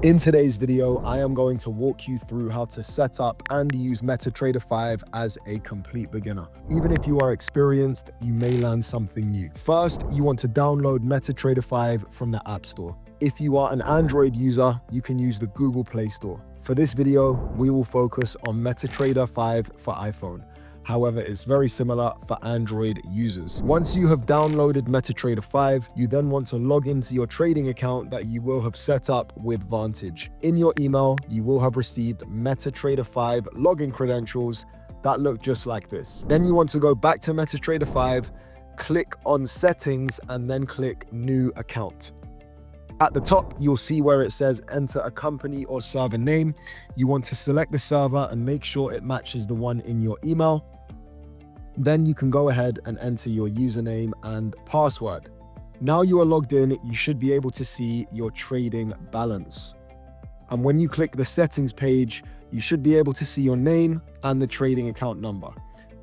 In today's video, I am going to walk you through how to set up and use MetaTrader 5 as a complete beginner. Even if you are experienced, you may learn something new. First, you want to download MetaTrader 5 from the App Store. If you are an Android user, you can use the Google Play Store. For this video, we will focus on MetaTrader 5 for iPhone. However, it's very similar for Android users. Once you have downloaded MetaTrader 5, you then want to log into your trading account that you will have set up with Vantage. In your email, you will have received MetaTrader 5 login credentials that look just like this. Then you want to go back to MetaTrader 5, click on Settings, and then click New Account. At the top, you'll see where it says enter a company or server name. You want to select the server and make sure it matches the one in your email. Then you can go ahead and enter your username and password. Now you are logged in, you should be able to see your trading balance. And when you click the settings page, you should be able to see your name and the trading account number.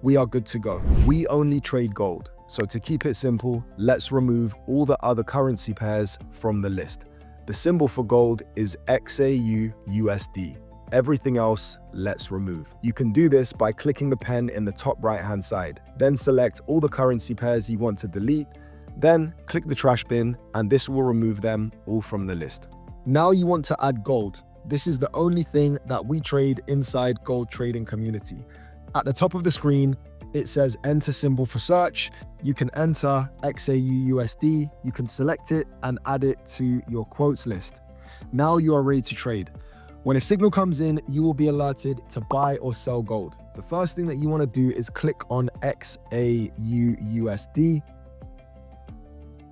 We are good to go. We only trade gold. So to keep it simple, let's remove all the other currency pairs from the list. The symbol for gold is XAUUSD. Everything else, let's remove. You can do this by clicking the pen in the top right-hand side. Then select all the currency pairs you want to delete. Then click the trash bin, and this will remove them all from the list. Now you want to add gold. This is the only thing that we trade inside Gold Trading Community. At the top of the screen, it says enter symbol for search. You can enter XAUUSD, you can select it and add it to your quotes list. Now you are ready to trade. When a signal comes in, you will be alerted to buy or sell gold. The first thing that you want to do is click on XAUUSD.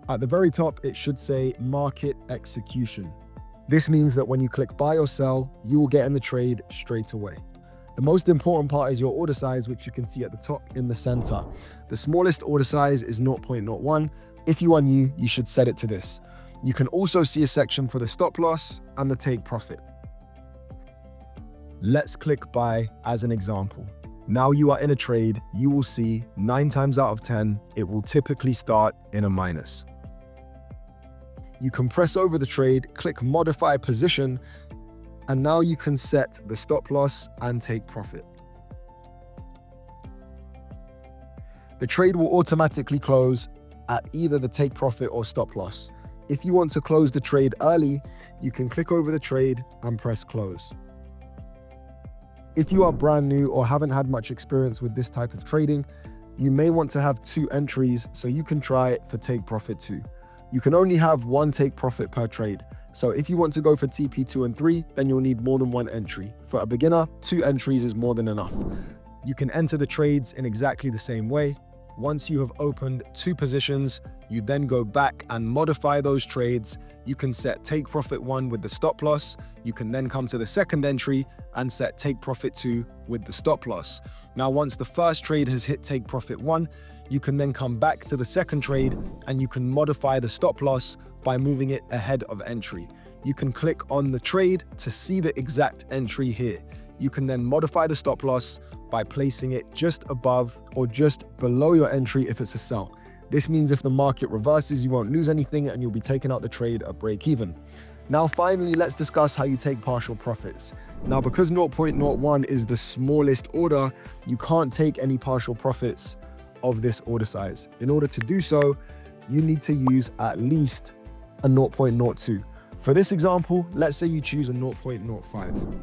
At the very top, it should say market execution. This means that when you click buy or sell, you will get in the trade straight away. The most important part is your order size, which you can see at the top in the center. The smallest order size is 0.01. If you are new, you should set it to this. You can also see a section for the stop loss and the take profit. Let's click buy as an example. Now you are in a trade, you will see 9 times out of 10, it will typically start in a minus. You can press over the trade, click modify position, and now you can set the stop loss and take profit. The trade will automatically close at either the take profit or stop loss. If you want to close the trade early, you can click over the trade and press close. If you are brand new or haven't had much experience with this type of trading, you may want to have 2 entries, so you can try it for take profit 2. You can only have 1 take profit per trade. So if you want to go for TP2 and 3, then you'll need more than 1 entry. For a beginner, 2 entries is more than enough. You can enter the trades in exactly the same way. Once you have opened 2 positions, you then go back and modify those trades. You can set take profit 1 with the stop loss. You can then come to the second entry and set take profit 2 with the stop loss. Now, once the first trade has hit take profit 1, you can then come back to the second trade and you can modify the stop loss by moving it ahead of entry. You can click on the trade to see the exact entry here. You can then modify the stop loss by placing it just above or just below your entry if it's a sell. This means if the market reverses, you won't lose anything and you'll be taking out the trade at break even. Now, finally, let's discuss how you take partial profits. Now, because 0.01 is the smallest order, you can't take any partial profits of this order size. In order to do so, you need to use at least a 0.02. For this example, let's say you choose a 0.05.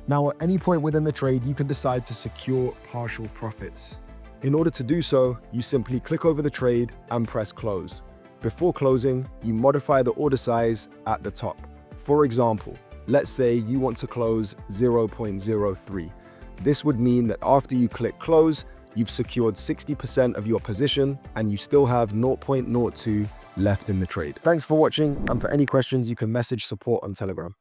Now, at any point within the trade, you can decide to secure partial profits. In order to do so, you simply click over the trade and press close. Before closing, you modify the order size at the top. For example, let's say you want to close 0.03. This would mean that after you click close, you've secured 60% of your position and you still have 0.02 left in the trade. Thanks for watching, and for any questions, you can message support on Telegram.